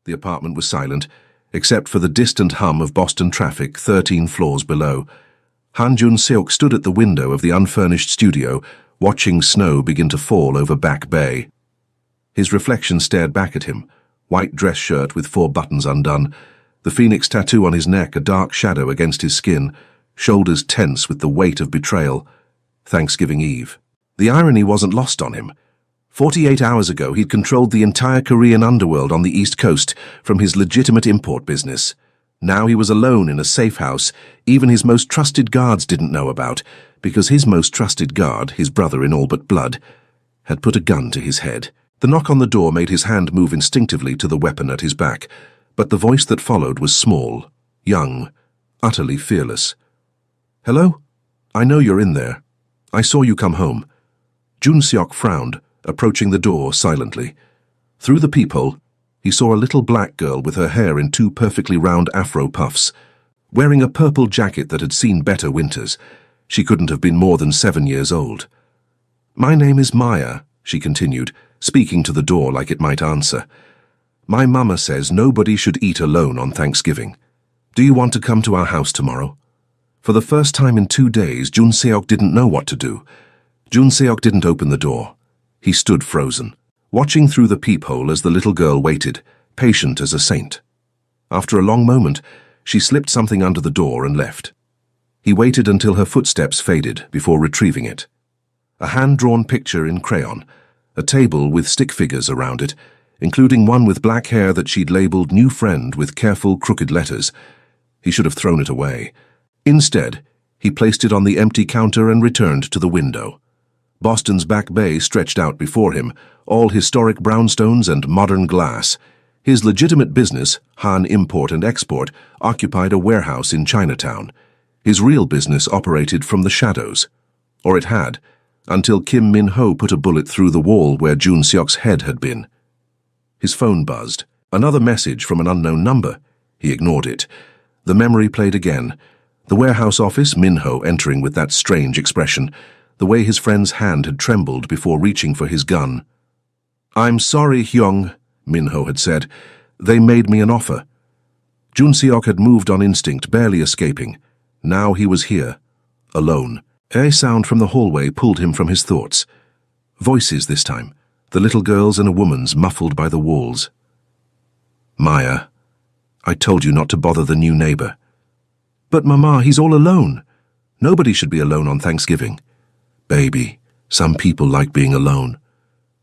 The apartment was silent, except for the distant hum of Boston traffic 13 floors below. Han Jun-seok stood at the window of the unfurnished studio, watching snow begin to fall over Back Bay. His reflection stared back at him, white dress shirt with 4 buttons undone, the phoenix tattoo on his neck a dark shadow against his skin, shoulders tense with the weight of betrayal. Thanksgiving Eve. The irony wasn't lost on him. 48 hours ago, he'd controlled the entire Korean underworld on the East Coast from his legitimate import business. Now he was alone in a safe house even his most trusted guards didn't know about, because his most trusted guard, his brother in all but blood, had put a gun to his head. The knock on the door made his hand move instinctively to the weapon at his back, but the voice that followed was small, young, utterly fearless. "Hello? I know you're in there. I saw you come home." Jun-seok frowned, approaching the door silently. Through the peephole, he saw a little black girl with her hair in 2 perfectly round afro puffs, wearing a purple jacket that had seen better winters. She couldn't have been more than 7 years old. "My name is Maya," she continued, speaking to the door like it might answer. "My mama says nobody should eat alone on Thanksgiving. Do you want to come to our house tomorrow?" For the first time in 2 days, Jun-seok didn't know what to do. Jun-seok didn't open the door. He stood frozen, watching through the peephole as the little girl waited, patient as a saint. After a long moment, she slipped something under the door and left. He waited until her footsteps faded before retrieving it. A hand-drawn picture in crayon, a table with stick figures around it, including one with black hair that she'd labeled New Friend with careful crooked letters. He should have thrown it away. Instead, he placed it on the empty counter and returned to the window. Boston's Back Bay stretched out before him, all historic brownstones and modern glass. His legitimate business, Han Import and Export, occupied a warehouse in Chinatown. His real business operated from the shadows. Or it had, until Kim Min-ho put a bullet through the wall where Jun-seok's head had been. His phone buzzed. Another message from an unknown number. He ignored it. The memory played again. The warehouse office, Min-ho entering with that strange expression, the way his friend's hand had trembled before reaching for his gun. "I'm sorry, Hyung," Min-ho had said. "They made me an offer." Jun-seok had moved on instinct, barely escaping. Now he was here, alone. A sound from the hallway pulled him from his thoughts. Voices this time, the little girl's and a woman's muffled by the walls. "Maya, I told you not to bother the new neighbor." "But Mama, he's all alone. Nobody should be alone on Thanksgiving." "Baby, some people like being alone."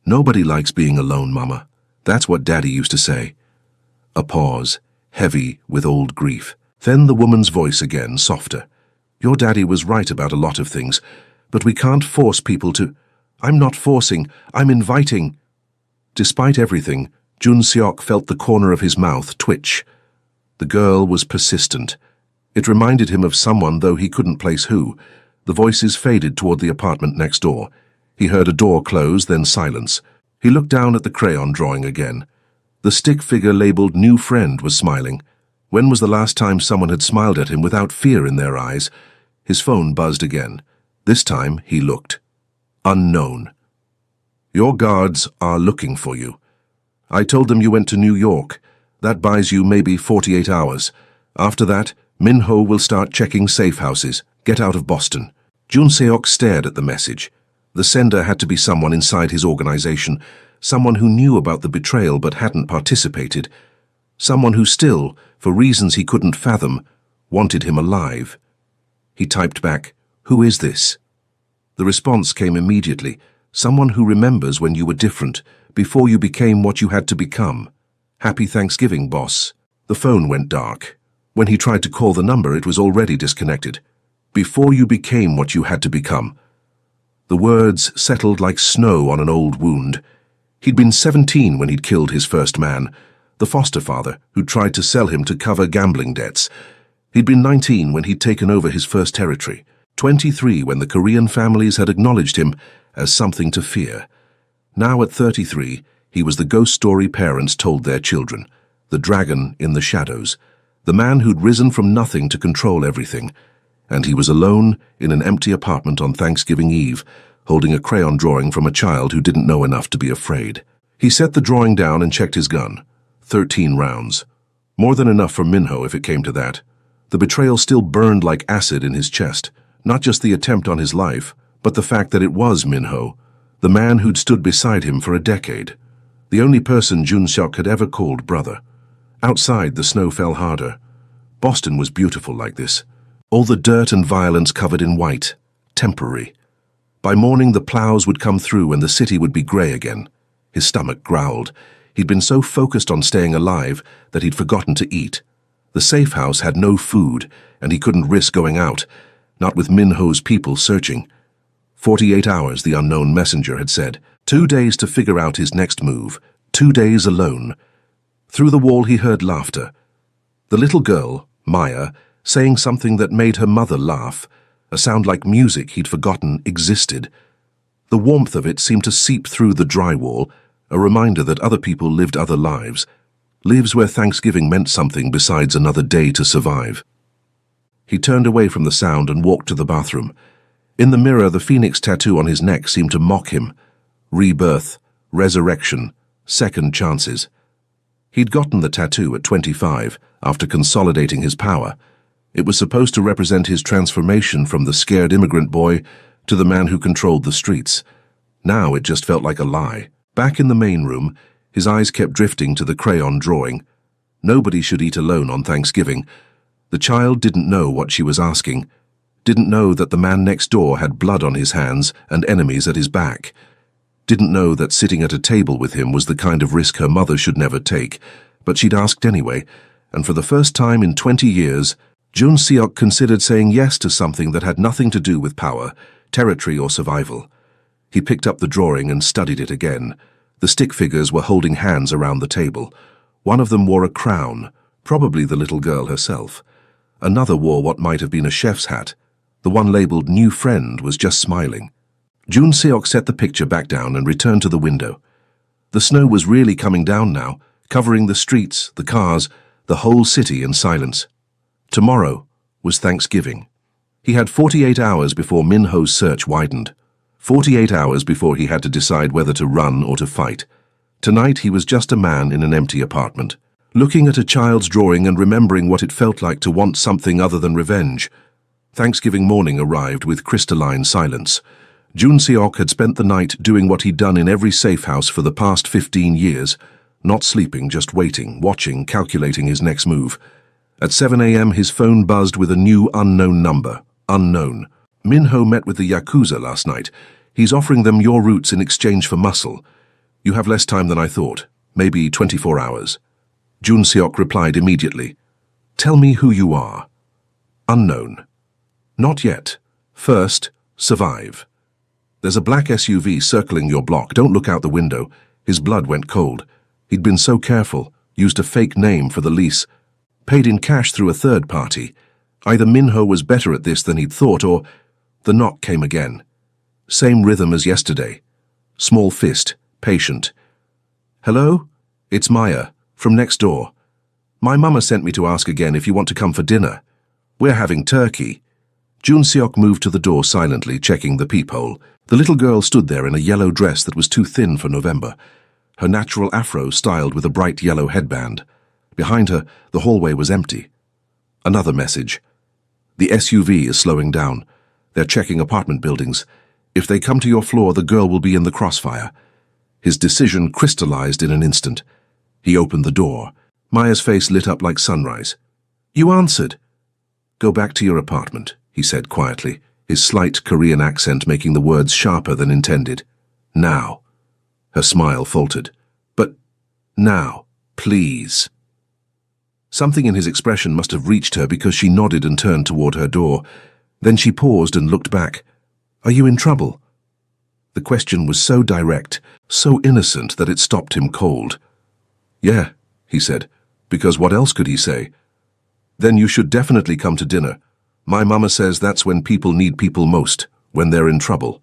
"Nobody likes being alone, Mama. That's what Daddy used to say." A pause, heavy with old grief. Then the woman's voice again, softer. "Your daddy was right about a lot of things, but we can't force people to—" "I'm not forcing, I'm inviting." Despite everything, Jun-seok felt the corner of his mouth twitch. The girl was persistent. It reminded him of someone, though he couldn't place who. The voices faded toward the apartment next door. He heard a door close, then silence. He looked down at the crayon drawing again. The stick figure labeled New Friend was smiling. When was the last time someone had smiled at him without fear in their eyes? His phone buzzed again. This time he looked. Unknown. "Your guards are looking for you. I told them you went to New York. That buys you maybe 48 hours. After that, Min-ho will start checking safe houses. Get out of Boston." Jun-seok stared at the message. The sender had to be someone inside his organization, someone who knew about the betrayal but hadn't participated, someone who still, for reasons he couldn't fathom, wanted him alive. He typed back, "Who is this?" The response came immediately. "Someone who remembers when you were different, before you became what you had to become. Happy Thanksgiving, boss." The phone went dark. When he tried to call the number, it was already disconnected. "Before you became what you had to become." The words settled like snow on an old wound. He'd been 17 when he'd killed his first man, the foster father who tried to sell him to cover gambling debts. He'd been 19 when he'd taken over his first territory, 23 when the Korean families had acknowledged him as something to fear. Now at 33, he was the ghost story parents told their children, the dragon in the shadows, the man who'd risen from nothing to control everything. And he was alone in an empty apartment on Thanksgiving Eve, holding a crayon drawing from a child who didn't know enough to be afraid. He set the drawing down and checked his gun. 13 rounds. More than enough for Minho if it came to that. The betrayal still burned like acid in his chest, not just the attempt on his life, but the fact that it was Minho, the man who'd stood beside him for a decade, the only person Jun Seok had ever called brother. Outside, the snow fell harder. Boston was beautiful like this. All the dirt and violence covered in white, temporary. By morning, the plows would come through and the city would be grey again. His stomach growled. He'd been so focused on staying alive that he'd forgotten to eat. The safe house had no food, and he couldn't risk going out, not with Minho's people searching. 48 hours, the unknown messenger had said. 2 days to figure out his next move. 2 days alone. Through the wall he heard laughter. The little girl, Maya, saying something that made her mother laugh, a sound like music he'd forgotten existed. The warmth of it seemed to seep through the drywall, a reminder that other people lived other lives, lives where Thanksgiving meant something besides another day to survive. He turned away from the sound and walked to the bathroom. In the mirror, the phoenix tattoo on his neck seemed to mock him. Rebirth, resurrection, second chances. He'd gotten the tattoo at 25, after consolidating his power. It was supposed to represent his transformation from the scared immigrant boy to the man who controlled the streets. Now it just felt like a lie. Back in the main room, his eyes kept drifting to the crayon drawing. Nobody should eat alone on Thanksgiving. The child didn't know what she was asking, didn't know that the man next door had blood on his hands and enemies at his back, didn't know that sitting at a table with him was the kind of risk her mother should never take, but she'd asked anyway, and for the first time in 20 years, Jun Seok considered saying yes to something that had nothing to do with power, territory or survival. He picked up the drawing and studied it again. The stick figures were holding hands around the table. One of them wore a crown, probably the little girl herself. Another wore what might have been a chef's hat. The one labeled New Friend was just smiling. Jun Seok set the picture back down and returned to the window. The snow was really coming down now, covering the streets, the cars, the whole city in silence. Tomorrow was Thanksgiving. He had 48 hours before Minho's search widened. 48 hours before he had to decide whether to run or to fight. Tonight he was just a man in an empty apartment, looking at a child's drawing and remembering what it felt like to want something other than revenge. Thanksgiving morning arrived with crystalline silence. Jun Seok had spent the night doing what he'd done in every safe house for the past 15 years, not sleeping, just waiting, watching, calculating his next move. At 7 a.m. his phone buzzed with a new unknown number. Unknown. Minho met with the Yakuza last night. He's offering them your roots in exchange for muscle. You have less time than I thought. Maybe 24 hours. Jun Seok replied immediately. Tell me who you are. Unknown. Not yet. First, survive. There's a black SUV circling your block. Don't look out the window. His blood went cold. He'd been so careful, used a fake name for the lease, paid in cash through a third party. Either Minho was better at this than he'd thought, or... The knock came again. Same rhythm as yesterday. Small fist, patient. Hello? It's Maya, from next door. My mama sent me to ask again if you want to come for dinner. We're having turkey. Jun Seok moved to the door silently, checking the peephole. The little girl stood there in a yellow dress that was too thin for November. Her natural afro styled with a bright yellow headband. Behind her, the hallway was empty. Another message. The SUV is slowing down. They're checking apartment buildings. If they come to your floor, the girl will be in the crossfire. His decision crystallized in an instant. He opened the door. Maya's face lit up like sunrise. You answered. Go back to your apartment, he said quietly, his slight Korean accent making the words sharper than intended. Now. Her smile faltered. But now, please. Something in his expression must have reached her because she nodded and turned toward her door. Then she paused and looked back. Are you in trouble? The question was so direct, so innocent that it stopped him cold. Yeah, he said, because what else could he say? Then you should definitely come to dinner. My mama says that's when people need people most, when they're in trouble.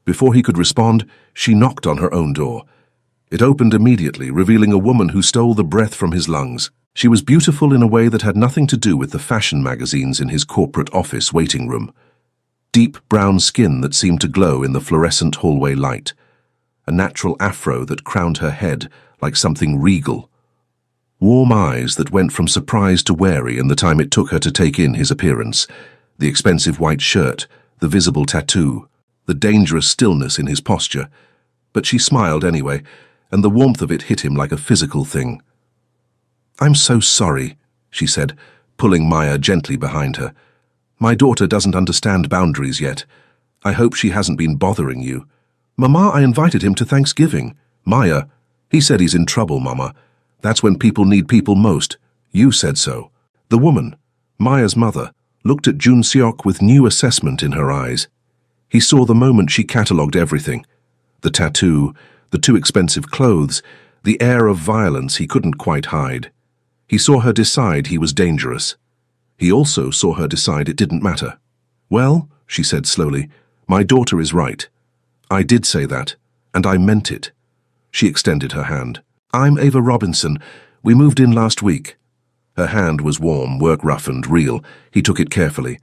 Before he could respond, she knocked on her own door. It opened immediately, revealing a woman who stole the breath from his lungs. She was beautiful in a way that had nothing to do with the fashion magazines in his corporate office waiting room. Deep brown skin that seemed to glow in the fluorescent hallway light. A natural afro that crowned her head like something regal. Warm eyes that went from surprise to wary in the time it took her to take in his appearance, the expensive white shirt, the visible tattoo, the dangerous stillness in his posture. But she smiled anyway, and the warmth of it hit him like a physical thing. "I'm so sorry," she said, pulling Maya gently behind her. "My daughter doesn't understand boundaries yet. I hope she hasn't been bothering you." "Mama, I invited him to Thanksgiving." "Maya, he said he's in trouble, Mama. That's when people need people most. You said so." The woman, Maya's mother, looked at Jun Seok with new assessment in her eyes. He saw the moment she catalogued everything. The tattoo, the too expensive clothes, the air of violence he couldn't quite hide. He saw her decide he was dangerous. He also saw her decide it didn't matter. "Well," she said slowly, "my daughter is right. I did say that, and I meant it." She extended her hand. "I'm Ava Robinson. We moved in last week." Her hand was warm, work-roughened, real. He took it carefully.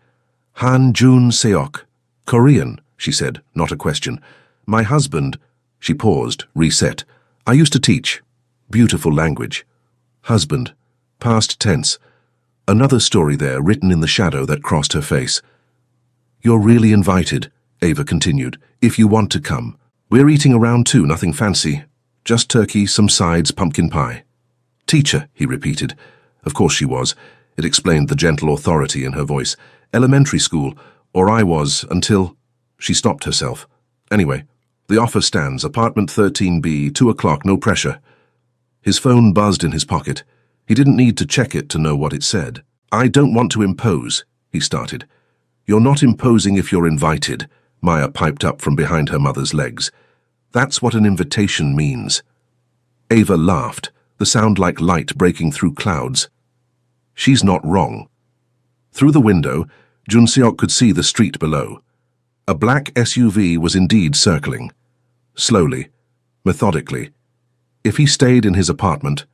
"Han Jun Seok. Korean," she said, not a question. "My husband—" She paused, reset. "I used to teach." Beautiful language. Husband. Past tense. Another story there, written in the shadow that crossed her face. "You're really invited," Ava continued, "if you want to come. We're eating around too, nothing fancy. Just turkey, some sides, pumpkin pie." "Teacher," he repeated. Of course she was. It explained the gentle authority in her voice. "Elementary school, or I was, until—" She stopped herself. "Anyway, the offer stands, apartment 13B, 2 o'clock, no pressure." His phone buzzed in his pocket. He didn't need to check it to know what it said. "I don't want to impose," he started. "You're not imposing if you're invited," Maya piped up from behind her mother's legs. "That's what an invitation means." Ava laughed, the sound like light breaking through clouds. She's not wrong. Through the window, Jun Seok could see the street below. A black SUV was indeed circling. Slowly, methodically. If he stayed in his apartment,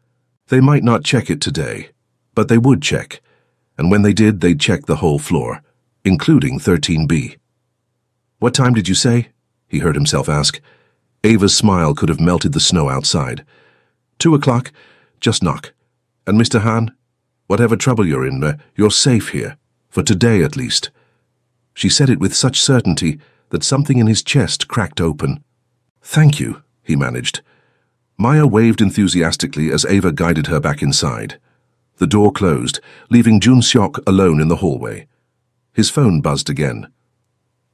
they might not check it today, but they would check. And when they did, they'd check the whole floor, including 13B. "What time did you say?" he heard himself ask. Ava's smile could have melted the snow outside. 2 o'clock, just knock. And Mr. Han, whatever trouble you're in, you're safe here, for today at least. She said it with such certainty that something in his chest cracked open. "Thank you," he managed. Maya waved enthusiastically as Ava guided her back inside. The door closed, leaving Jun Seok alone in the hallway. His phone buzzed again.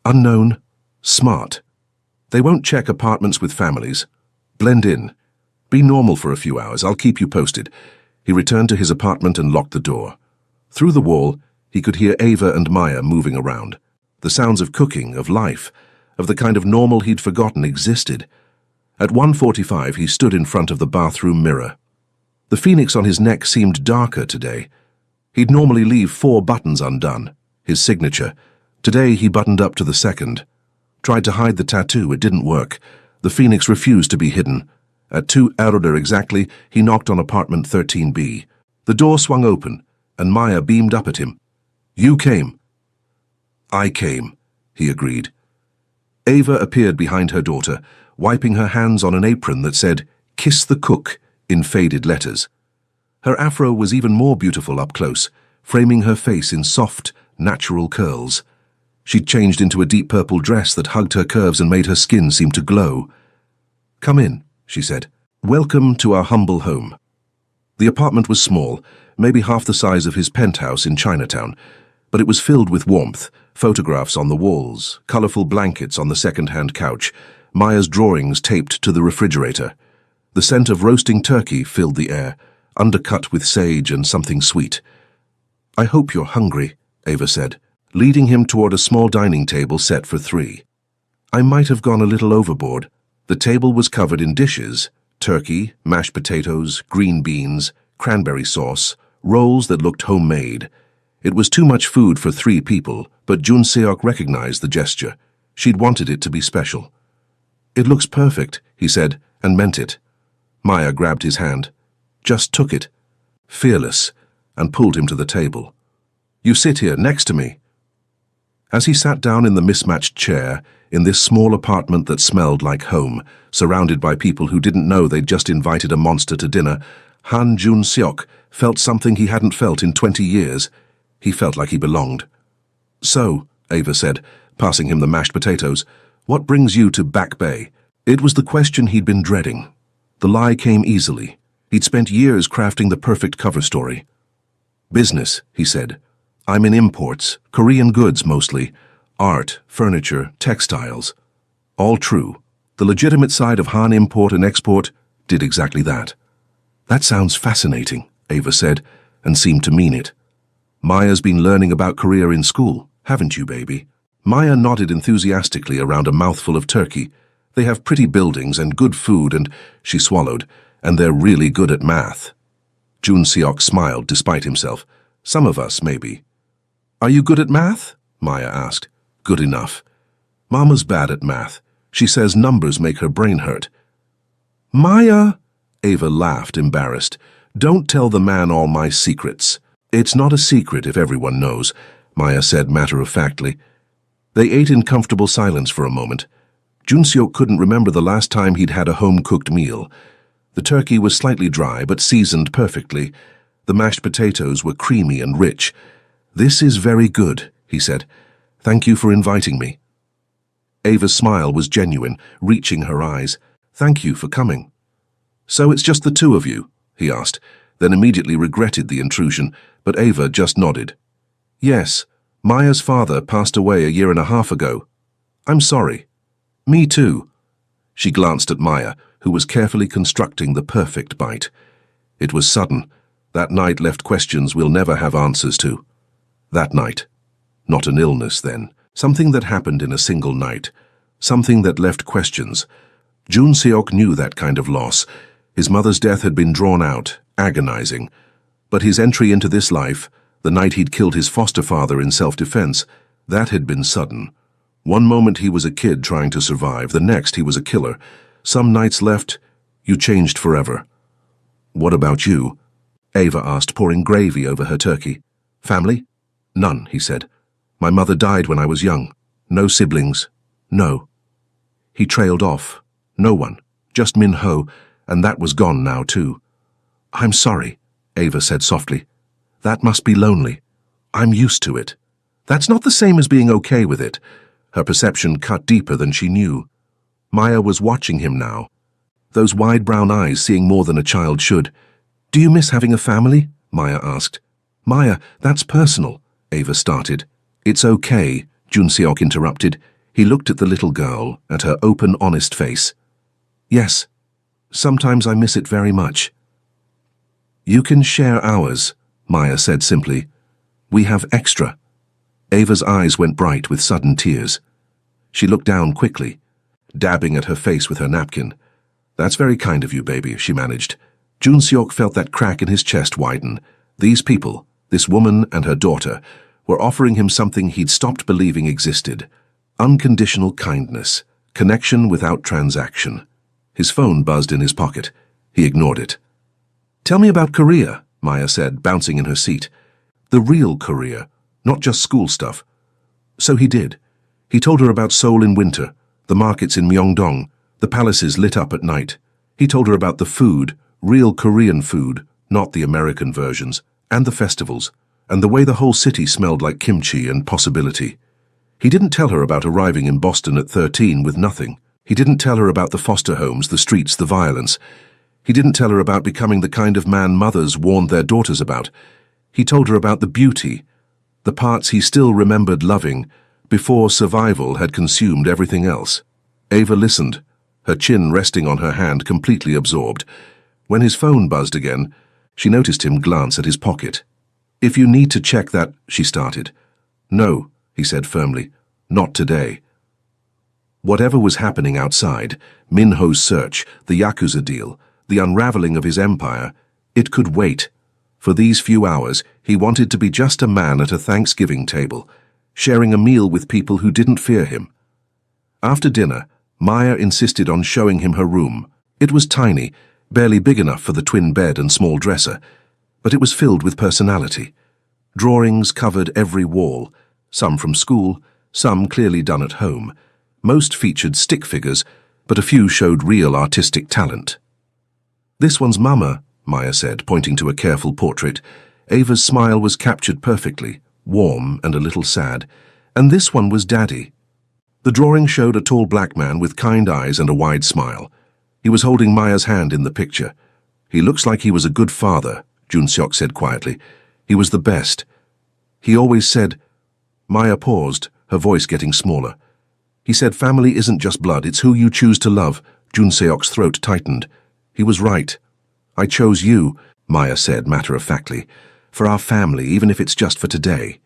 Unknown, smart. They won't check apartments with families. Blend in. Be normal for a few hours, I'll keep you posted. He returned to his apartment and locked the door. Through the wall, he could hear Ava and Maya moving around. The sounds of cooking, of life, of the kind of normal he'd forgotten existed. At 1:45, he stood in front of the bathroom mirror. The phoenix on his neck seemed darker today. He'd normally leave 4 buttons undone, his signature. Today, he buttoned up to the second. Tried to hide the tattoo, it didn't work. The phoenix refused to be hidden. At 2 Erder exactly, he knocked on apartment 13B. The door swung open, and Maya beamed up at him. "You came." "I came," he agreed. Ava appeared behind her daughter, wiping her hands on an apron that said, "Kiss the cook," in faded letters. Her afro was even more beautiful up close, framing her face in soft, natural curls. She'd changed into a deep purple dress that hugged her curves and made her skin seem to glow. "Come in," she said. "Welcome to our humble home." The apartment was small, maybe half the size of his penthouse in Chinatown, but it was filled with warmth, photographs on the walls, colorful blankets on the second-hand couch, Maya's drawings taped to the refrigerator. The scent of roasting turkey filled the air, undercut with sage and something sweet. "I hope you're hungry," Ava said, leading him toward a small dining table set for 3. I might have gone a little overboard. The table was covered in dishes, turkey, mashed potatoes, green beans, cranberry sauce, rolls that looked homemade. It was too much food for 3 people, but Jun Seok recognized the gesture. She'd wanted it to be special. "It looks perfect," he said, and meant it. Maya grabbed his hand, just took it, fearless, and pulled him to the table. "You sit here next to me." As he sat down in the mismatched chair, in this small apartment that smelled like home, surrounded by people who didn't know they'd just invited a monster to dinner, Han Jun-seok felt something he hadn't felt in 20 years. He felt like he belonged. "So," Ava said, passing him the mashed potatoes, "what brings you to Back Bay?" It was the question he'd been dreading. The lie came easily. He'd spent years crafting the perfect cover story. "Business," he said. "I'm in imports, Korean goods mostly, art, furniture, textiles." All true. The legitimate side of Han Import and Export did exactly that. "That sounds fascinating," Ava said, and seemed to mean it. "Maya's been learning about Korea in school, haven't you, baby?" Maya nodded enthusiastically around a mouthful of turkey. "They have pretty buildings and good food and," she swallowed, "and they're really good at math." Jun-seok smiled despite himself. "Some of us, maybe." "Are you good at math?" Maya asked. "Good enough. Mama's bad at math. She says numbers make her brain hurt." "Maya," Ava laughed, embarrassed. "Don't tell the man all my secrets." "It's not a secret if everyone knows," Maya said matter-of-factly. They ate in comfortable silence for a moment. Jun-seok couldn't remember the last time he'd had a home-cooked meal. The turkey was slightly dry but seasoned perfectly. The mashed potatoes were creamy and rich. "This is very good," he said. "Thank you for inviting me." Ava's smile was genuine, reaching her eyes. "Thank you for coming." "So it's just the two of you?" he asked, then immediately regretted the intrusion, but Ava just nodded. "Yes, Maya's father passed away a year and a half ago." "I'm sorry." "Me too." She glanced at Maya, who was carefully constructing the perfect bite. It was sudden. That night left questions we'll never have answers to. That night. Not an illness, then. Something that happened in a single night. Something that left questions. Jun-seok knew that kind of loss. His mother's death had been drawn out, agonizing. But his entry into this life, the night he'd killed his foster father in self-defense, that had been sudden. One moment he was a kid trying to survive, the next he was a killer. Some nights left, you changed forever. "What about you?" Ava asked, pouring gravy over her turkey. "Family?" "None," he said. "My mother died when I was young. No siblings. No." He trailed off. "No one. Just Min-ho, and that was gone now too." "I'm sorry," Ava said softly. "That must be lonely. I'm used to it." "That's not the same as being okay with it." Her perception cut deeper than she knew. Maya was watching him now, those wide brown eyes seeing more than a child should. "Do you miss having a family?" Maya asked. "Maya, that's personal," Ava started. "It's okay," Jun-seok interrupted. He looked at the little girl, at her open, honest face. "Yes, sometimes I miss it very much." "You can share ours," Maya said simply. "We have extra." Ava's eyes went bright with sudden tears. She looked down quickly, dabbing at her face with her napkin. "That's very kind of you, baby," she managed. Jun-seok felt that crack in his chest widen. These people, this woman and her daughter, were offering him something he'd stopped believing existed. Unconditional kindness, connection without transaction. His phone buzzed in his pocket. He ignored it. "Tell me about Korea," Maya said, bouncing in her seat. "The real Korea, not just school stuff." So he did. He told her about Seoul in winter, the markets in Myeongdong, the palaces lit up at night. He told her about the food, real Korean food, not the American versions, and the festivals, and the way the whole city smelled like kimchi and possibility. He didn't tell her about arriving in Boston at 13 with nothing. He didn't tell her about the foster homes, the streets, the violence. He didn't tell her about becoming the kind of man mothers warned their daughters about. He told her about the beauty, the parts he still remembered loving, before survival had consumed everything else. Ava listened, her chin resting on her hand, completely absorbed. When his phone buzzed again, she noticed him glance at his pocket. "If you need to check that," she started. "No," he said firmly, "not today." Whatever was happening outside, Min-ho's search, the Yakuza deal, the unraveling of his empire, it could wait. For these few hours, he wanted to be just a man at a Thanksgiving table, sharing a meal with people who didn't fear him. After dinner, Maya insisted on showing him her room. It was tiny, barely big enough for the twin bed and small dresser, but it was filled with personality. Drawings covered every wall, some from school, some clearly done at home. Most featured stick figures, but a few showed real artistic talent. "This one's Mama," Maya said, pointing to a careful portrait. Ava's smile was captured perfectly, warm and a little sad. And this one was Daddy. The drawing showed a tall black man with kind eyes and a wide smile. He was holding Maya's hand in the picture. He looks like he was a good father, Jun Seok said quietly. He was the best. He always said... Maya paused, her voice getting smaller. He said family isn't just blood, it's who you choose to love. Jun Seok's throat tightened. He was right. I chose you, Maya said matter-of-factly, for our family, even if it's just for today.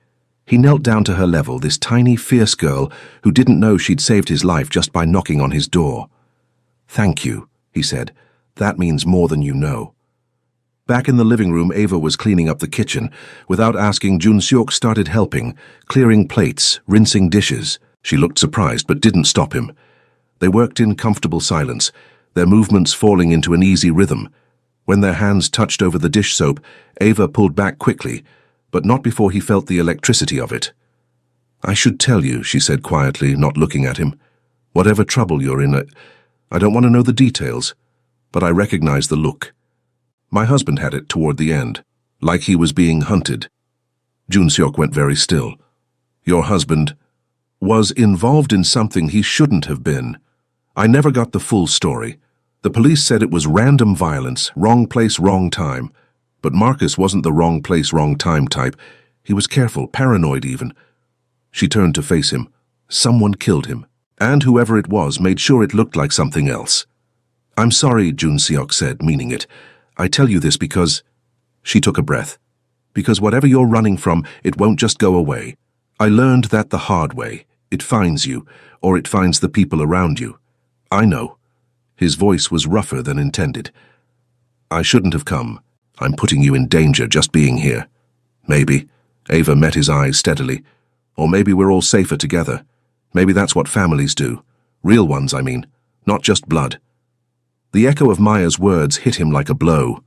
He knelt down to her level, this tiny, fierce girl who didn't know she'd saved his life just by knocking on his door. Thank you, he said. That means more than you know. Back in the living room, Ava was cleaning up the kitchen. Without asking, Jun Seok started helping, clearing plates, rinsing dishes. She looked surprised, but didn't stop him. They worked in comfortable silence, their movements falling into an easy rhythm. When their hands touched over the dish soap, Ava pulled back quickly, but not before he felt the electricity of it. I should tell you, she said quietly, not looking at him. Whatever trouble you're in, I don't want to know the details, but I recognize the look. My husband had it toward the end, like he was being hunted. Jun Seok went very still. Your husband was involved in something he shouldn't have been. I never got the full story. The police said it was random violence, wrong place, wrong time. But Marcus wasn't the wrong place, wrong time type. He was careful, paranoid even. She turned to face him. Someone killed him, and whoever it was made sure it looked like something else. I'm sorry, Jun Seok said, meaning it. I tell you this because... She took a breath. Because whatever you're running from, it won't just go away. I learned that the hard way. It finds you, or it finds the people around you. I know. His voice was rougher than intended. I shouldn't have come. I'm putting you in danger just being here. Maybe. Ava met his eyes steadily. Or maybe we're all safer together. Maybe that's what families do. Real ones, I mean. Not just blood. The echo of Maya's words hit him like a blow.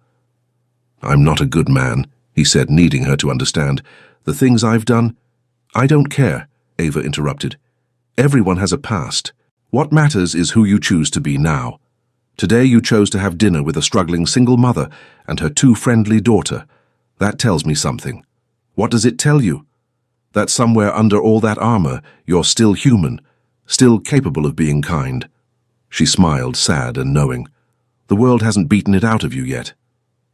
I'm not a good man, he said, needing her to understand. The things I've done... I don't care, Ava interrupted. Everyone has a past. What matters is who you choose to be now. Today you chose to have dinner with a struggling single mother and her too friendly daughter. That tells me something. What does it tell you? That somewhere under all that armor, you're still human, still capable of being kind. She smiled, sad and knowing. The world hasn't beaten it out of you yet.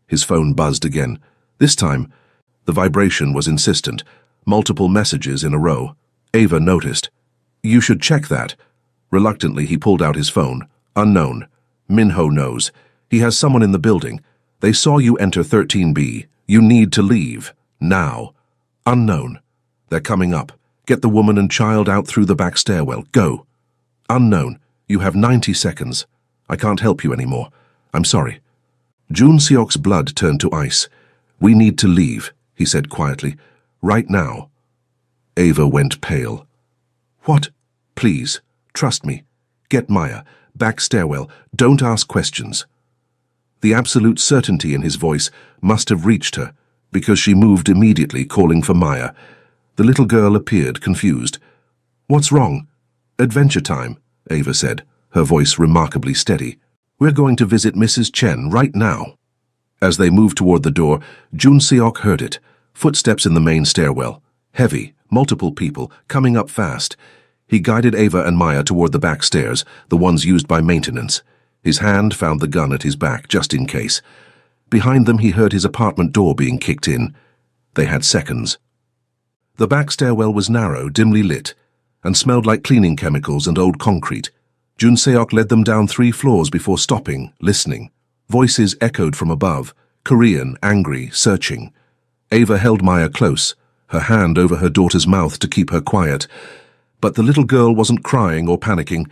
His phone buzzed again. This time, the vibration was insistent, multiple messages in a row. Ava noticed. You should check that. Reluctantly, he pulled out his phone. Unknown. Minho knows. He has someone in the building. They saw you enter 13B. You need to leave. Now. Unknown. They're coming up. Get the woman and child out through the back stairwell. Go. Unknown. You have 90 seconds. I can't help you anymore. I'm sorry. Jun Seok's blood turned to ice. We need to leave, he said quietly. Right now. Ava went pale. What? Please, trust me. Get Maya. Back stairwell. Don't ask questions. The absolute certainty in his voice must have reached her, because she moved immediately, calling for Maya. The little girl appeared, confused. What's wrong? Adventure time, Ava said, her voice remarkably steady. We're going to visit Mrs. Chen right now. As they moved toward the door, Jun Seok heard it. Footsteps in the main stairwell. Heavy, multiple people, coming up fast. He guided Ava and Maya toward the back stairs, the ones used by maintenance. His hand found the gun at his back, just in case. Behind them he heard his apartment door being kicked in. They had seconds. The back stairwell was narrow, dimly lit, and smelled like cleaning chemicals and old concrete. Jun Seok led them down 3 floors before stopping, listening. Voices echoed from above, Korean, angry, searching. Ava held Maya close, her hand over her daughter's mouth to keep her quiet. But the little girl wasn't crying or panicking.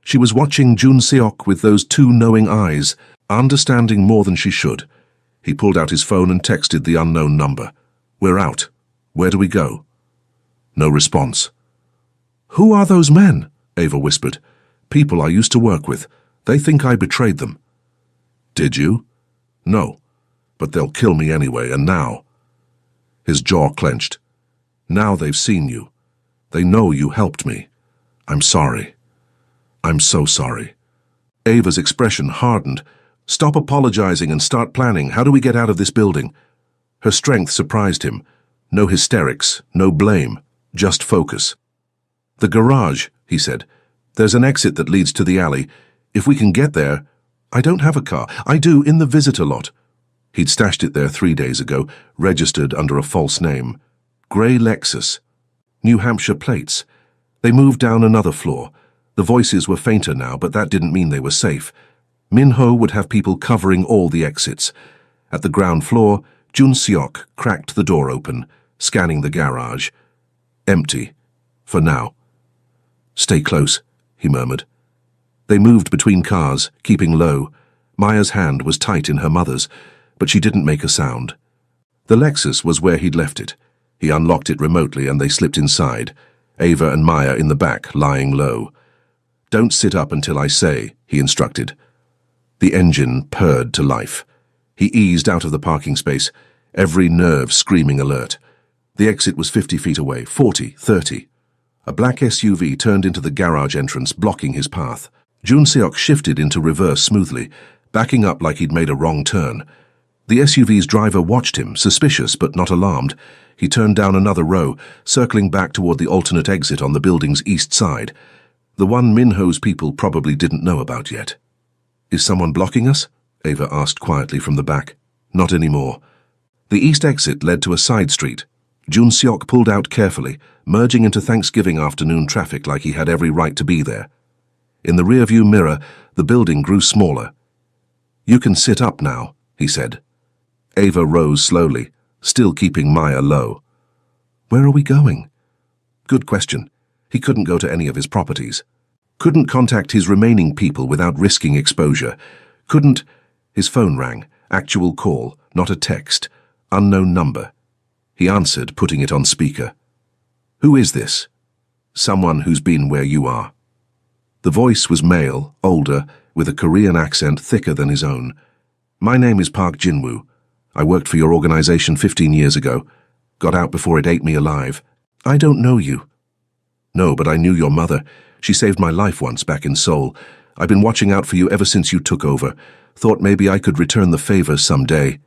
She was watching Jun Seok with those 2 knowing eyes, understanding more than she should. He pulled out his phone and texted the unknown number. We're out. Where do we go? No response. Who are those men? Ava whispered. People I used to work with. They think I betrayed them. Did you? No. But they'll kill me anyway, and now. His jaw clenched. Now they've seen you. They know you helped me. I'm sorry. I'm so sorry. Ava's expression hardened. Stop apologizing and start planning. How do we get out of this building? Her strength surprised him. No hysterics, no blame, just focus. The garage, he said. There's an exit that leads to the alley. If we can get there... I don't have a car. I do, in the visitor lot. He'd stashed it there 3 days ago, registered under a false name. Grey Lexus. New Hampshire plates. They moved down another floor. The voices were fainter now, but that didn't mean they were safe. Minho would have people covering all the exits. At the ground floor, Jun Seok cracked the door open, scanning the garage. Empty. For now. Stay close, he murmured. They moved between cars, keeping low. Maya's hand was tight in her mother's, but she didn't make a sound. The Lexus was where he'd left it. He unlocked it remotely and they slipped inside, Ava and Maya in the back, lying low. Don't sit up until I say, he instructed. The engine purred to life. He eased out of the parking space, every nerve screaming alert. The exit was 50 feet away, 40, 30. A black SUV turned into the garage entrance, blocking his path. Jun Seok shifted into reverse smoothly, backing up like he'd made a wrong turn. The SUV's driver watched him, suspicious but not alarmed. He turned down another row, circling back toward the alternate exit on the building's east side, the one Minho's people probably didn't know about yet. Is someone blocking us? Ava asked quietly from the back. Not anymore. The east exit led to a side street. Jun Seok pulled out carefully, merging into Thanksgiving afternoon traffic like he had every right to be there. In the rearview mirror, the building grew smaller. You can sit up now, he said. Ava rose slowly, still keeping Maya low. Where are we going? Good question. He couldn't go to any of his properties. Couldn't contact his remaining people without risking exposure. Couldn't... His phone rang. Actual call, not a text. Unknown number. He answered, putting it on speaker. Who is this? Someone who's been where you are. The voice was male, older, with a Korean accent thicker than his own. My name is Park Jin-woo. I worked for your organization 15 years ago. Got out before it ate me alive. I don't know you. No, but I knew your mother. She saved my life once back in Seoul. I've been watching out for you ever since you took over. Thought maybe I could return the favor someday.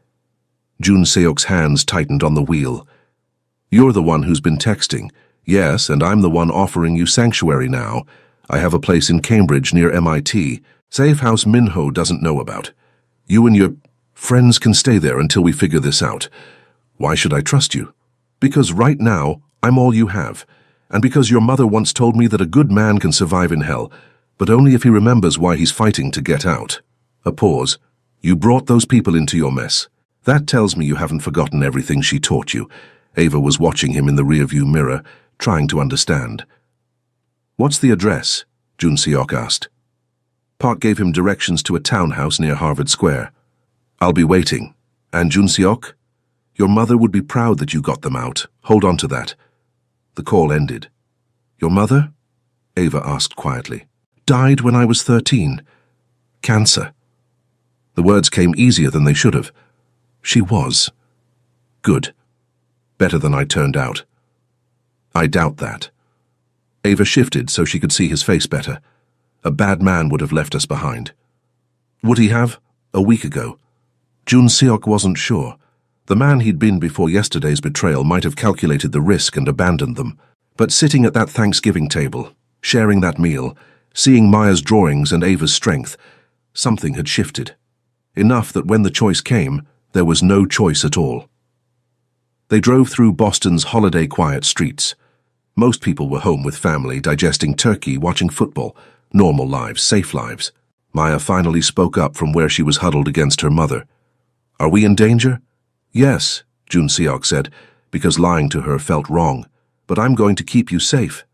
Jun Seok's hands tightened on the wheel. You're the one who's been texting. Yes, and I'm the one offering you sanctuary now. I have a place in Cambridge near MIT. Safe house Minho doesn't know about. You and your friends can stay there until we figure this out. Why should I trust you? Because right now, I'm all you have. And because your mother once told me that a good man can survive in hell, but only if he remembers why he's fighting to get out. A pause. You brought those people into your mess. That tells me you haven't forgotten everything she taught you. Ava was watching him in the rearview mirror, trying to understand. What's the address? Jun Seok asked. Park gave him directions to a townhouse near Harvard Square. I'll be waiting. And Jun Seok? Your mother would be proud that you got them out. Hold on to that. The call ended. Your mother? Ava asked quietly. Died when I was 13. Cancer. The words came easier than they should have. She was. Good. Better than I turned out. I doubt that. Ava shifted so she could see his face better. A bad man would have left us behind. Would he have? A week ago. Jun Seok wasn't sure. The man he'd been before yesterday's betrayal might have calculated the risk and abandoned them. But sitting at that Thanksgiving table, sharing that meal, seeing Maya's drawings and Ava's strength, something had shifted. Enough that when the choice came, there was no choice at all. They drove through Boston's holiday quiet streets. Most people were home with family, digesting turkey, watching football. Normal lives, safe lives. Maya finally spoke up from where she was huddled against her mother. Are we in danger? Yes, Jun Seok said, because lying to her felt wrong. But I'm going to keep you safe.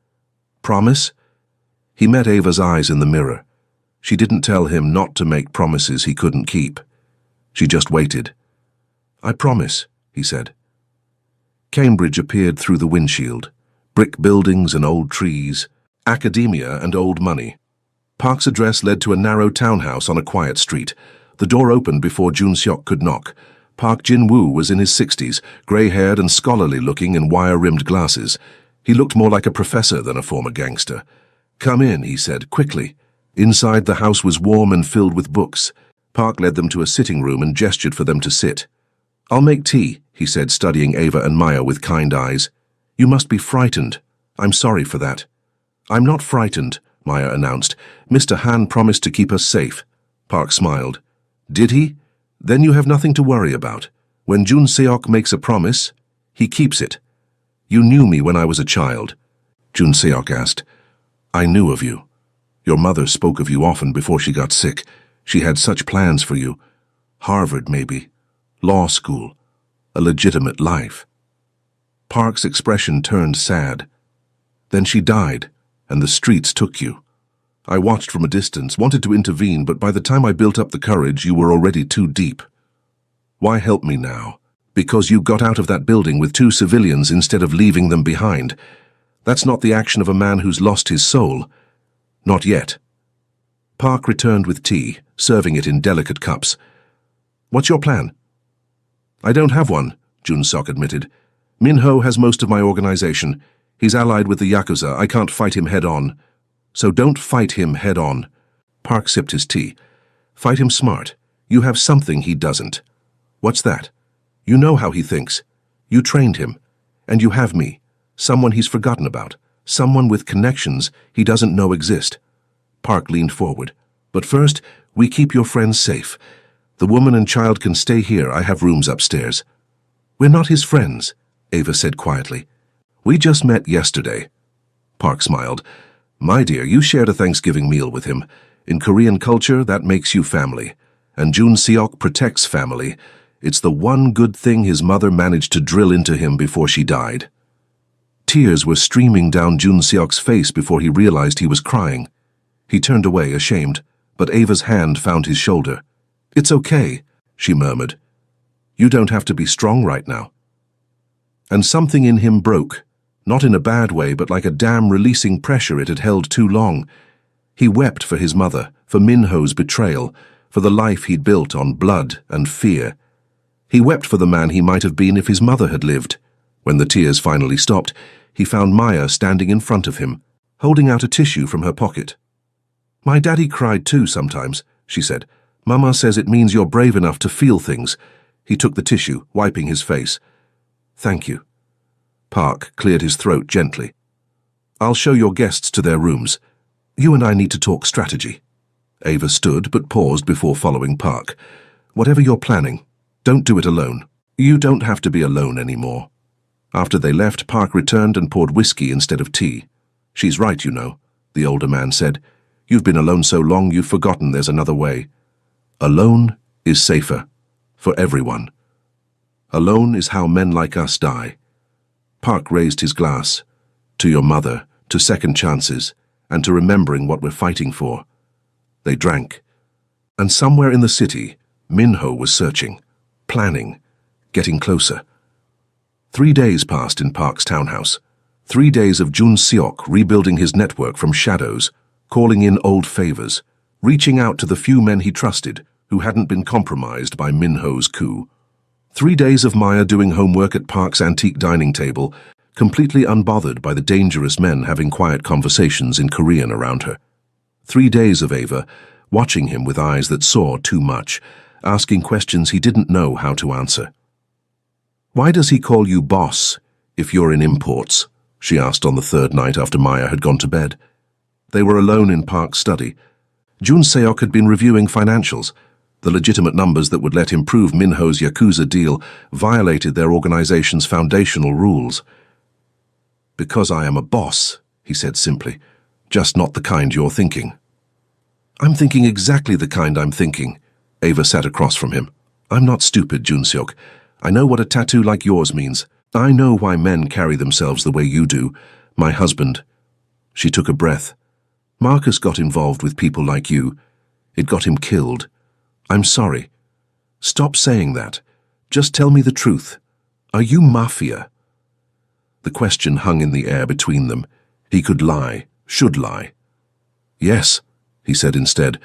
Promise? He met Ava's eyes in the mirror. She didn't tell him not to make promises he couldn't keep. She just waited. I promise, he said. Cambridge appeared through the windshield. Brick buildings and old trees. Academia and old money. Park's address led to a narrow townhouse on a quiet street. The door opened before Jun Seok could knock. Park Jin-woo was in his 60s, grey-haired and scholarly-looking in wire-rimmed glasses. He looked more like a professor than a former gangster. Come in, he said, quickly. Inside, the house was warm and filled with books. Park led them to a sitting room and gestured for them to sit. "I'll make tea," he said, studying Ava and Maya with kind eyes. "You must be frightened. I'm sorry for that." "I'm not frightened," Maya announced. "Mr. Han promised to keep us safe." Park smiled. "Did he? Then you have nothing to worry about. When Jun Seok makes a promise, he keeps it. You knew me when I was a child." Jun Seok asked. "I knew of you. Your mother spoke of you often before she got sick. She had such plans for you. Harvard, maybe. Law school. A legitimate life." Park's expression turned sad. "Then she died, and the streets took you. I watched from a distance, wanted to intervene, but by the time I built up the courage, you were already too deep. Why help me now? Because you got out of that building with 2 civilians instead of leaving them behind. That's not the action of a man who's lost his soul. Not yet." Park returned with tea, serving it in delicate cups. "What's your plan?" "I don't have one," Jun Seok admitted. "Min-ho has most of my organization. He's allied with the Yakuza. I can't fight him head-on." "So don't fight him head-on." Park sipped his tea. "Fight him smart. You have something he doesn't." "What's that?" "You know how he thinks. You trained him. And you have me. Someone he's forgotten about. Someone with connections he doesn't know exist." Park leaned forward. "But first, we keep your friends safe. The woman and child can stay here. I have rooms upstairs." "We're not his friends," Ava said quietly. "We just met yesterday." Park smiled. "My dear, you shared a Thanksgiving meal with him. In Korean culture, that makes you family. And Jun Seok protects family. It's the one good thing his mother managed to drill into him before she died." Tears were streaming down Jun Seok's face before he realized he was crying. He turned away, ashamed, but Ava's hand found his shoulder. "It's okay," she murmured. "You don't have to be strong right now." And something in him broke, not in a bad way, but like a dam releasing pressure it had held too long. He wept for his mother, for Min-ho's betrayal, for the life he'd built on blood and fear. He wept for the man he might have been if his mother had lived. When the tears finally stopped, he found Maya standing in front of him, holding out a tissue from her pocket. "My daddy cried too sometimes," she said. "Mama says it means you're brave enough to feel things." He took the tissue, wiping his face. "Thank you." Park cleared his throat gently. "I'll show your guests to their rooms. You and I need to talk strategy." Ava stood but paused before following Park. "Whatever you're planning, don't do it alone. You don't have to be alone anymore." After they left, Park returned and poured whiskey instead of tea. "She's right, you know," the older man said. "You've been alone so long you've forgotten there's another way. Alone is safer. For everyone. Alone is how men like us die." Park raised his glass. "To your mother, to second chances, and to remembering what we're fighting for." They drank. And somewhere in the city, Min-ho was searching, planning, getting closer. 3 days passed in Park's townhouse. 3 days of Jun Seok rebuilding his network from shadows, calling in old favors, reaching out to the few men he trusted who hadn't been compromised by Min-ho's coup. 3 days of Maya doing homework at Park's antique dining table, completely unbothered by the dangerous men having quiet conversations in Korean around her. 3 days of Ava, watching him with eyes that saw too much, asking questions he didn't know how to answer. "Why does he call you boss if you're in imports?" she asked on the 3rd night after Maya had gone to bed. They were alone in Park's study. Jun Seok had been reviewing financials. The legitimate numbers that would let him prove Min-ho's Yakuza deal violated their organization's foundational rules. "Because I am a boss," he said simply, "just not the kind you're thinking." "I'm thinking exactly the kind I'm thinking." Ava sat across from him. "I'm not stupid, Jun Seok. I know what a tattoo like yours means. I know why men carry themselves the way you do. My husband." She took a breath. "Marcus got involved with people like you. It got him killed. I'm sorry." "Stop saying that. Just tell me the truth. Are you Mafia?" The question hung in the air between them. He could lie, should lie. "Yes," he said instead.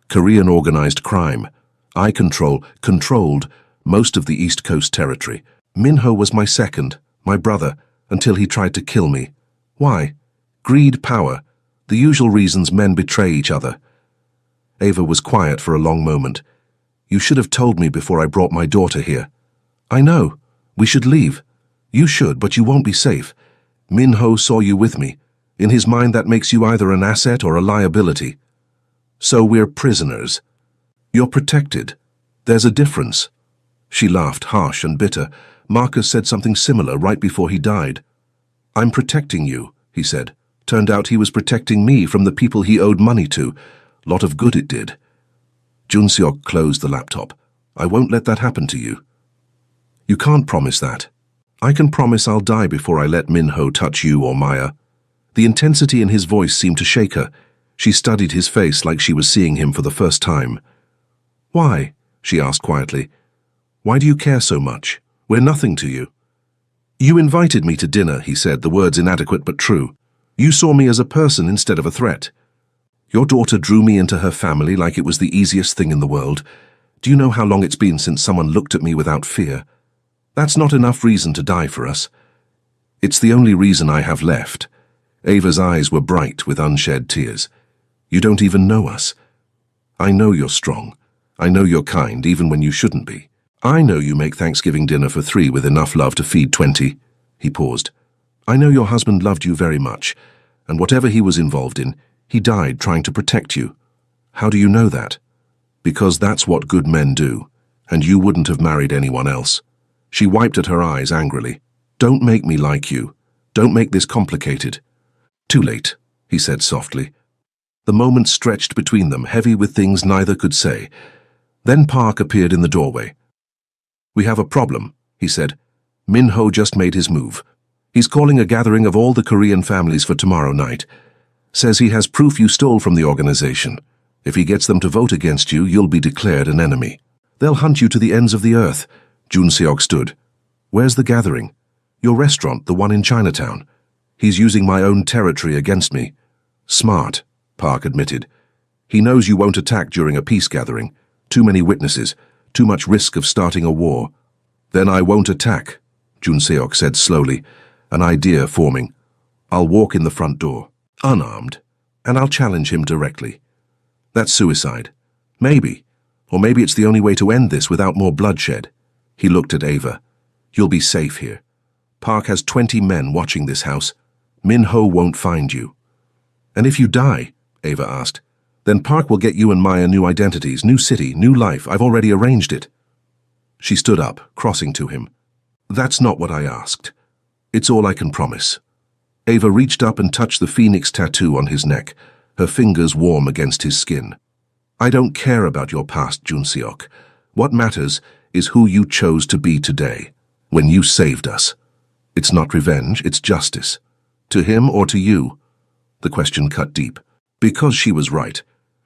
"Korean organized crime. I controlled most of the East Coast territory. Min-ho was my second, my brother, until he tried to kill me. Why? Greed, power, the usual reasons men betray each other." Ava was quiet for a long moment. You should have told me before I brought my daughter here. I know. We should leave. You should, but you won't be safe. Min-ho saw you with me. In his mind, that makes you either an asset or a liability. So we're prisoners. You're protected. There's a difference. She laughed, harsh and bitter. Marcus said something similar right before he died. I'm protecting you, he said. Turned out he was protecting me from the people he owed money to. Lot of good it did. Jun-seok closed the laptop. I won't let that happen to you. You can't promise that. I can promise I'll die before I let Min-ho touch you or Maya. The intensity in his voice seemed to shake her. She studied his face like she was seeing him for the first time. Why? She asked quietly. Why do you care so much? We're nothing to you. You invited me to dinner, he said, the words inadequate but true. You saw me as a person instead of a threat. Your daughter drew me into her family like it was the easiest thing in the world. Do you know how long it's been since someone looked at me without fear? That's not enough reason to die for us. It's the only reason I have left. Ava's eyes were bright with unshed tears. You don't even know us. I know you're strong. I know you're kind, even when you shouldn't be. I know you make Thanksgiving dinner for 3 with enough love to feed 20. He paused. I know your husband loved you very much, and whatever he was involved in, he died trying to protect you. How do you know that? Because that's what good men do, and you wouldn't have married anyone else. She wiped at her eyes angrily. Don't make me like you. Don't make this complicated. Too late, he said softly. The moment stretched between them, heavy with things neither could say. Then Park appeared in the doorway. We have a problem, he said. Min-ho just made his move. He's calling a gathering of all the Korean families for tomorrow night. Says he has proof you stole from the organization. If he gets them to vote against you, you'll be declared an enemy. They'll hunt you to the ends of the earth. Jun-seok stood. Where's the gathering? Your restaurant, the one in Chinatown. He's using my own territory against me. Smart, Park admitted. He knows you won't attack during a peace gathering. Too many witnesses, too much risk of starting a war. Then I won't attack, Jun-seok said slowly, an idea forming. I'll walk in the front door, unarmed, and I'll challenge him directly. That's suicide. Maybe. Or maybe it's the only way to end this without more bloodshed. He looked at Ava. You'll be safe here. Park has 20 men watching this house. Min-ho won't find you. And if you die, Ava asked, then Park will get you and Maya new identities, new city, new life. I've already arranged it. She stood up, crossing to him. That's not what I asked. It's all I can promise. Ava reached up and touched the phoenix tattoo on his neck, her fingers warm against his skin. I don't care about your past, Jun-seok. What matters is who you chose to be today, when you saved us. It's not revenge, it's justice. To him or to you? The question cut deep. Because she was right.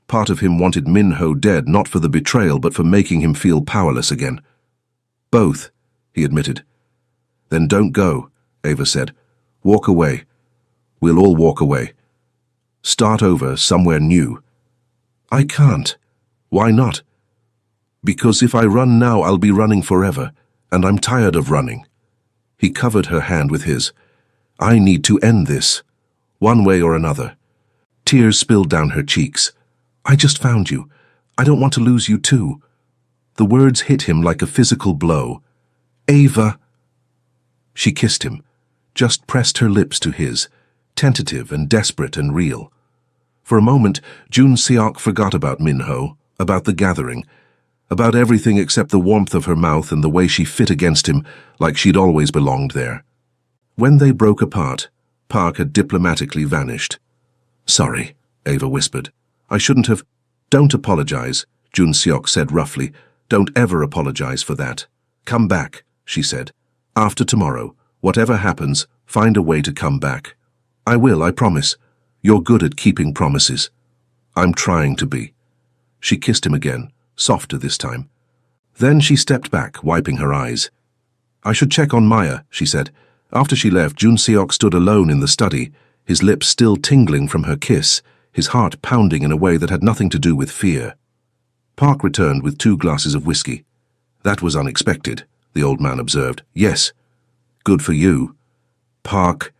Part of him wanted Min-ho dead, not for the betrayal, but for making him feel powerless again. Both, he admitted. Then don't go, Ava said. Walk away. We'll all walk away. Start over somewhere new. I can't. Why not? Because if I run now, I'll be running forever, and I'm tired of running. He covered her hand with his. I need to end this, one way or another. Tears spilled down her cheeks. I just found you. I don't want to lose you too. The words hit him like a physical blow. Ava. She kissed him, just pressed her lips to his, tentative and desperate and real. For a moment, Jun-seok forgot about Min-ho, about the gathering, about everything except the warmth of her mouth and the way she fit against him like she'd always belonged there. When they broke apart, Park had diplomatically vanished. Sorry, Ava whispered. I shouldn't have. Don't apologize, Jun-seok said roughly. Don't ever apologize for that. Come back, she said. After tomorrow, whatever happens, find a way to come back. I will, I promise. You're good at keeping promises. I'm trying to be. She kissed him again, softer this time. Then she stepped back, wiping her eyes. I should check on Maya, she said. After she left, Jun-seok stood alone in the study, his lips still tingling from her kiss, his heart pounding in a way that had nothing to do with fear. Park returned with 2 glasses of whiskey. That was unexpected, the old man observed. Yes. Good for you. Park.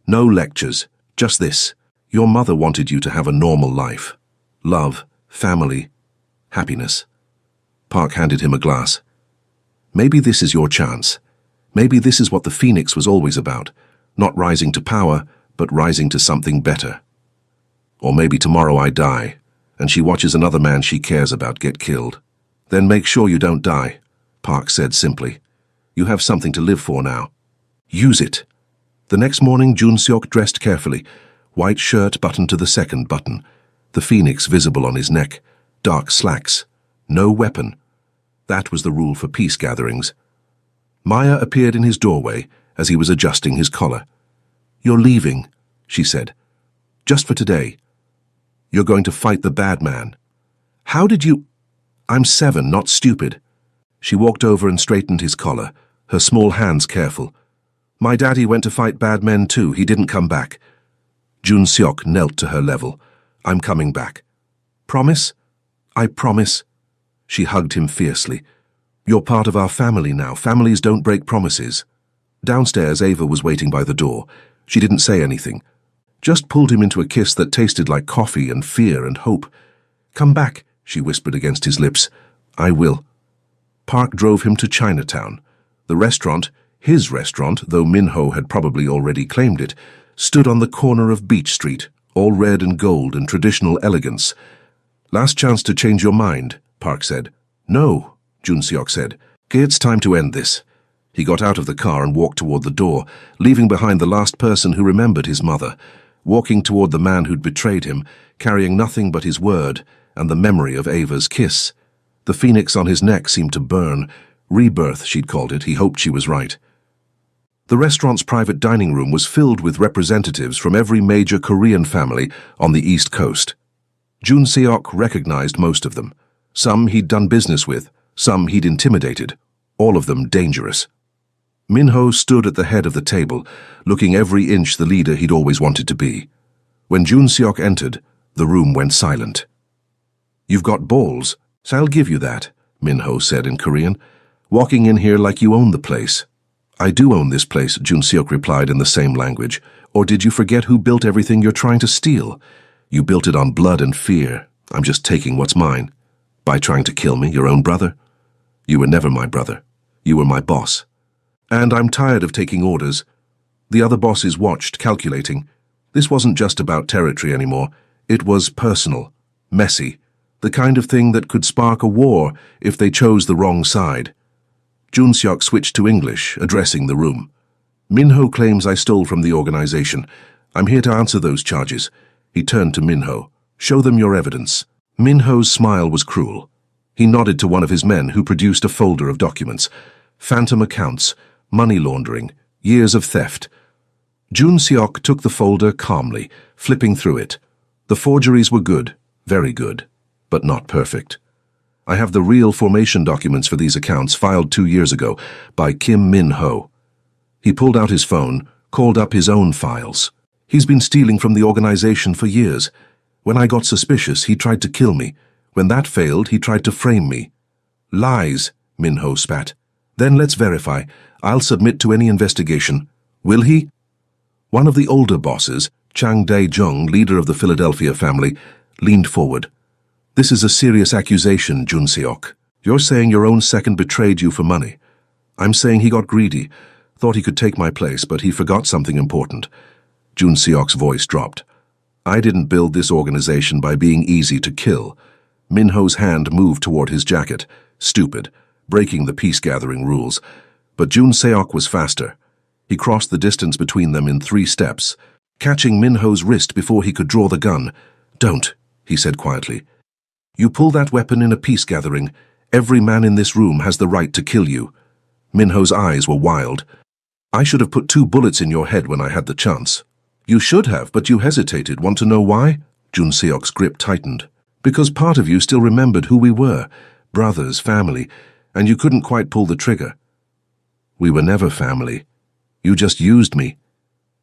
No lectures, just this. Your mother wanted you to have a normal life. Love, family, happiness. Park handed him a glass. Maybe this is your chance. Maybe this is what the Phoenix was always about. Not rising to power, but rising to something better. Or maybe tomorrow I die, and she watches another man she cares about get killed. Then make sure you don't die, Park said simply. You have something to live for now. Use it. The next morning, Jun Seok dressed carefully. White shirt buttoned to the second button. The Phoenix visible on his neck. Dark slacks. No weapon. That was the rule for peace gatherings. Maya appeared in his doorway as he was adjusting his collar. You're leaving, she said. Just for today. You're going to fight the bad man. How did you... I'm 7, not stupid. She walked over and straightened his collar, her small hands careful. My daddy went to fight bad men too. He didn't come back. Jun Seok knelt to her level. I'm coming back. Promise? I promise. She hugged him fiercely. You're part of our family now. Families don't break promises. Downstairs, Ava was waiting by the door. She didn't say anything. Just pulled him into a kiss that tasted like coffee and fear and hope. Come back, she whispered against his lips. I will. Park drove him to Chinatown. The restaurant, his restaurant, though Minho had probably already claimed it, stood on the corner of Beach Street, all red and gold and traditional elegance. Last chance to change your mind, Park said. No, Jun Seok said. It's time to end this. He got out of the car and walked toward the door, leaving behind the last person who remembered his mother, walking toward the man who'd betrayed him, carrying nothing but his word and the memory of Ava's kiss. The Phoenix on his neck seemed to burn. Rebirth, she'd called it. He hoped she was right. The restaurant's private dining room was filled with representatives from every major Korean family on the East Coast. Jun Seok recognized most of them. Some he'd done business with, some he'd intimidated, all of them dangerous. Minho stood at the head of the table, looking every inch the leader he'd always wanted to be. When Jun Seok entered, the room went silent. You've got balls, so I'll give you that, Minho said in Korean, walking in here like you own the place. I do own this place, Jun Seok replied in the same language. Or did you forget who built everything you're trying to steal? You built it on blood and fear. I'm just taking what's mine. By trying to kill me, your own brother? You were never my brother. You were my boss. And I'm tired of taking orders. The other bosses watched, calculating. This wasn't just about territory anymore. It was personal, messy, the kind of thing that could spark a war if they chose the wrong side. Jun Seok switched to English, addressing the room. Minho claims I stole from the organization. I'm here to answer those charges. He turned to Minho. Show them your evidence. Minho's smile was cruel. He nodded to one of his men who produced a folder of documents. Phantom accounts, money laundering, years of theft. Jun Seok took the folder calmly, flipping through it. The forgeries were good, very good, but not perfect. I have the real formation documents for these accounts filed 2 years ago by Kim Min-ho. He pulled out his phone, called up his own files. He's been stealing from the organization for years. When I got suspicious, he tried to kill me. When that failed, he tried to frame me. Lies, Min-ho spat. Then let's verify. I'll submit to any investigation. Will he? One of the older bosses, Chang Dae-jung, leader of the Philadelphia family, leaned forward. This is a serious accusation, Jun Seok. You're saying your own second betrayed you for money. I'm saying he got greedy, thought he could take my place, but he forgot something important. Jun Seok's voice dropped. I didn't build this organization by being easy to kill. Minho's hand moved toward his jacket. Stupid, breaking the peace-gathering rules. But Jun Seok was faster. He crossed the distance between them in 3 steps, catching Minho's wrist before he could draw the gun. Don't, he said quietly. You pull that weapon in a peace gathering. Every man in this room has the right to kill you. Minho's eyes were wild. I should have put 2 bullets in your head when I had the chance. You should have, but you hesitated. Want to know why? Jun Seok's grip tightened. Because part of you still remembered who we were. Brothers, family, and you couldn't quite pull the trigger. We were never family. You just used me.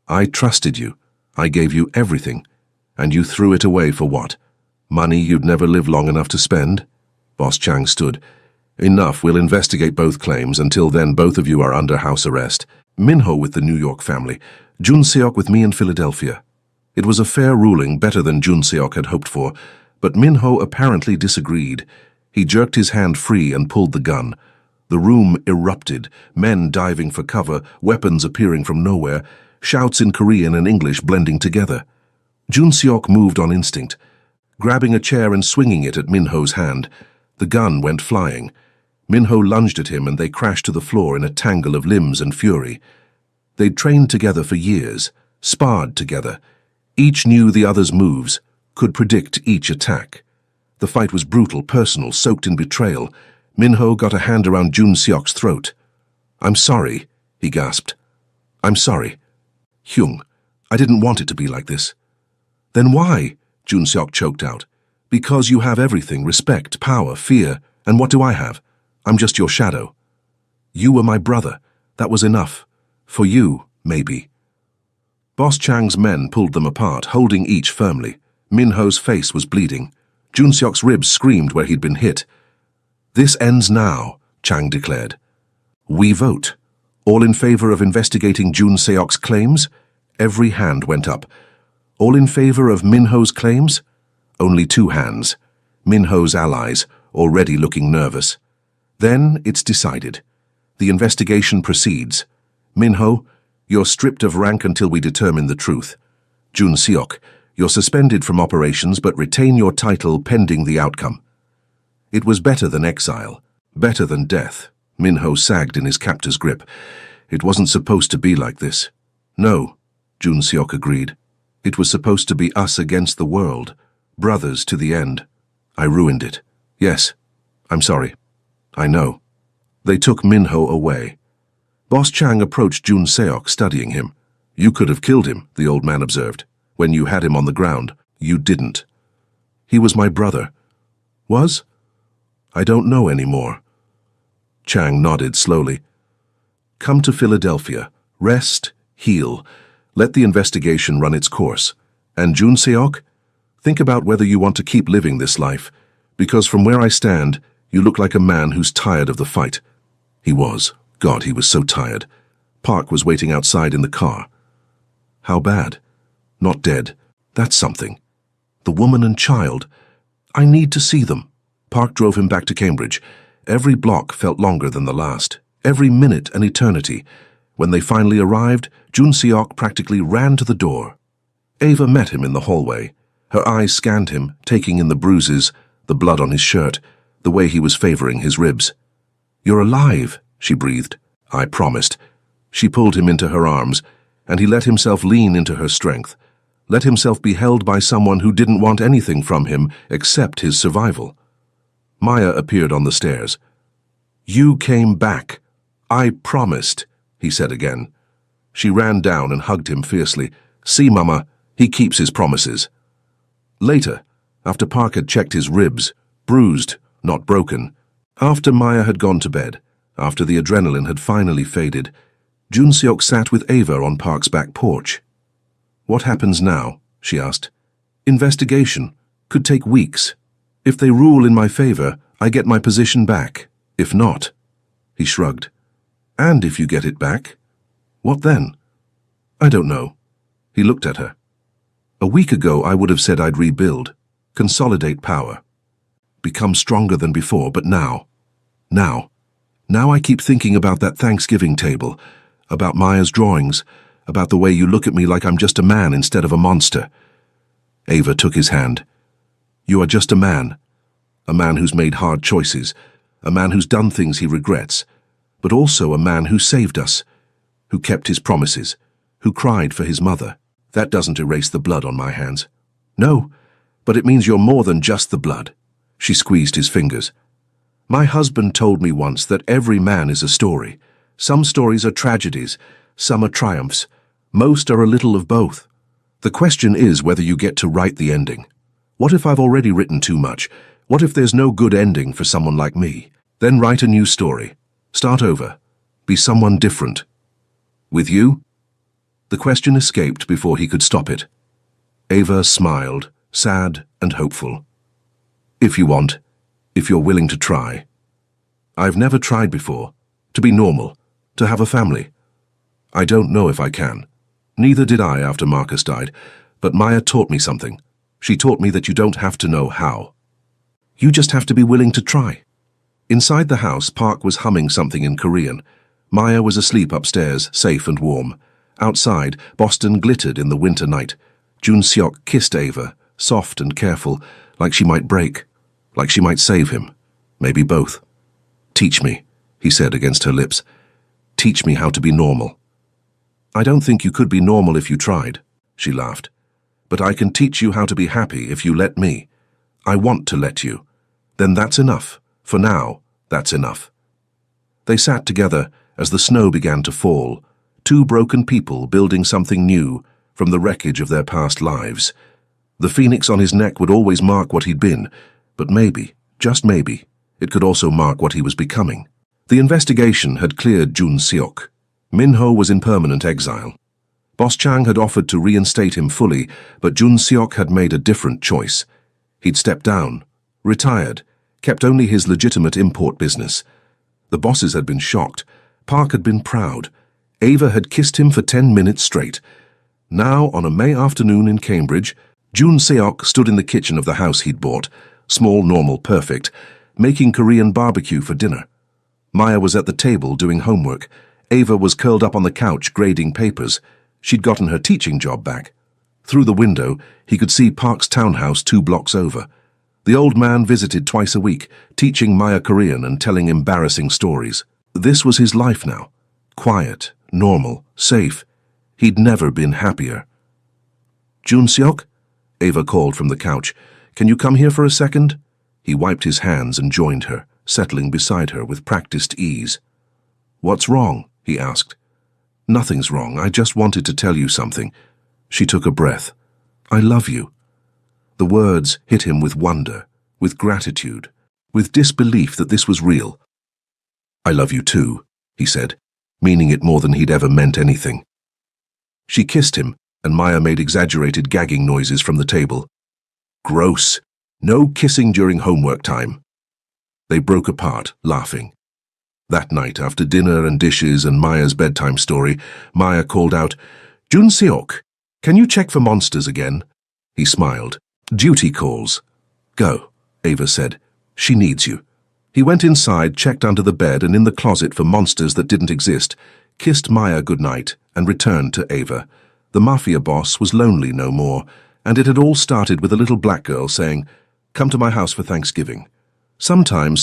I trusted you. I gave you everything. And you threw it away for what? Money you'd never live long enough to spend? Boss Chang stood. Enough, we'll investigate both claims. Until then, both of you are under house arrest. Minho with the New York family, Jun Seok with me in Philadelphia. It was a fair ruling, better than Jun Seok had hoped for, but Minho apparently disagreed. He jerked his hand free and pulled the gun. The room erupted, men diving for cover, weapons appearing from nowhere, shouts in Korean and English blending together. Jun Seok moved on instinct, grabbing a chair and swinging it at Minho's hand. The gun went flying. Minho lunged at him and they crashed to the floor in a tangle of limbs and fury. They'd trained together for years, sparred together. Each knew the other's moves, could predict each attack. The fight was brutal, personal, soaked in betrayal. Minho got a hand around Jun Seok's throat. "I'm sorry," he gasped. "I'm sorry. Hyung, I didn't want it to be like this." "Then why?" Jun Seok choked out. "Because you have everything, respect, power, fear, and what do I have? I'm just your shadow. You were my brother. That was enough. For you, maybe." Boss Chang's men pulled them apart, holding each firmly. Minho's face was bleeding. Jun Seok's ribs screamed where he'd been hit. "This ends now," Chang declared. "We vote. All in favor of investigating Jun Seok's claims?" Every hand went up. "All in favor of Minho's claims?" Only 2 hands. Minho's allies, already looking nervous. "Then it's decided. The investigation proceeds. Minho, you're stripped of rank until we determine the truth. Jun Seok, you're suspended from operations but retain your title pending the outcome." It was better than exile, better than death. Minho sagged in his captor's grip. "It wasn't supposed to be like this." "No," Jun Seok agreed. "It was supposed to be us against the world, brothers to the end. I ruined it. Yes, I'm sorry. I know." They took Minho away. Boss Chang approached Jun Seok, studying him. "You could have killed him," the old man observed. "When you had him on the ground, you didn't." "He was my brother." "Was?" "I don't know anymore." Chang nodded slowly. "Come to Philadelphia. Rest, heal. Let the investigation run its course. And Jun Seok, think about whether you want to keep living this life, because from where I stand, you look like a man who's tired of the fight." He was. God, he was so tired. Park was waiting outside in the car. "How bad?" "Not dead. That's something. The woman and child. I need to see them." Park drove him back to Cambridge. Every block felt longer than the last. Every minute an eternity. When they finally arrived, Jun Seok practically ran to the door. Ava met him in the hallway. Her eyes scanned him, taking in the bruises, the blood on his shirt, the way he was favoring his ribs. "You're alive," she breathed. "I promised." She pulled him into her arms, and he let himself lean into her strength, let himself be held by someone who didn't want anything from him except his survival. Maya appeared on the stairs. "You came back. I promised," he said again. She ran down and hugged him fiercely. "See, Mama, he keeps his promises." Later, after Park had checked his ribs, bruised, not broken, after Maya had gone to bed, after the adrenaline had finally faded, Jun Seok sat with Ava on Park's back porch. "What happens now?" she asked. "Investigation. Could take weeks. If they rule in my favor, I get my position back. If not..." He shrugged. "And if you get it back? What then?" "I don't know." He looked at her. "A week ago I would have said I'd rebuild, consolidate power, become stronger than before, but now I keep thinking about that Thanksgiving table, about Maya's drawings, about the way you look at me like I'm just a man instead of a monster." Ava took his hand. "You are just a man who's made hard choices, a man who's done things he regrets, but also a man who saved us, who kept his promises, who cried for his mother. That doesn't erase the blood on my hands." "No, but it means you're more than just the blood." She squeezed his fingers. "My husband told me once that every man is a story. Some stories are tragedies, some are triumphs. Most are a little of both. The question is whether you get to write the ending. What if I've already written too much? What if there's no good ending for someone like me? Then write a new story. Start over. Be someone different. With you?" The question escaped before he could stop it. Ava smiled, sad and hopeful. "If you want, if you're willing to try. I've never tried before, to be normal, to have a family. I don't know if I can. Neither did I after Marcus died, but Maya taught me something. She taught me that you don't have to know how." You just have to be willing to try. Inside the house, Park was humming something in Korean. Maya was asleep upstairs, safe and warm. Outside, Boston glittered in the winter night. Jun Seok kissed Ava, soft and careful, like she might break, like she might save him. Maybe both. Teach me, he said against her lips. Teach me how to be normal. I don't think you could be normal if you tried, she laughed. But I can teach you how to be happy if you let me. I want to let you. Then that's enough. For now, that's enough. They sat together as the snow began to fall, two broken people building something new from the wreckage of their past lives. The phoenix on his neck would always mark what he'd been, but maybe, just maybe, it could also mark what he was becoming. The investigation had cleared Jun Seok. Minho was in permanent exile. Boss Chang had offered to reinstate him fully, but Jun Seok had made a different choice. He'd stepped down, retired, kept only his legitimate import business. The bosses had been shocked. Park had been proud. Ava had kissed him for 10 minutes straight. Now, on a May afternoon in Cambridge, Jun Seok stood in the kitchen of the house he'd bought, small, normal, perfect, making Korean barbecue for dinner. Maya was at the table doing homework. Ava was curled up on the couch grading papers. She'd gotten her teaching job back. Through the window, he could see Park's townhouse 2 blocks over. The old man visited twice a week, teaching Maya Korean and telling embarrassing stories. This was his life now. Quiet, normal, safe. He'd never been happier. Jun Seok? Ava called from the couch. Can you come here for a second? He wiped his hands and joined her, settling beside her with practiced ease. What's wrong? He asked. Nothing's wrong. I just wanted to tell you something. She took a breath. I love you. The words hit him with wonder, with gratitude, with disbelief that this was real. I love you too, he said, meaning it more than he'd ever meant anything. She kissed him, and Maya made exaggerated gagging noises from the table. Gross. No kissing during homework time. They broke apart, laughing. That night, after dinner and dishes and Maya's bedtime story, Maya called out, Jun Seok, can you check for monsters again? He smiled. Duty calls. Go, Ava said. She needs you. He went inside, checked under the bed and in the closet for monsters that didn't exist, kissed Maya goodnight, and returned to Ava. The Mafia boss was lonely no more, and it had all started with a little black girl saying, Come to my house for Thanksgiving. Sometimes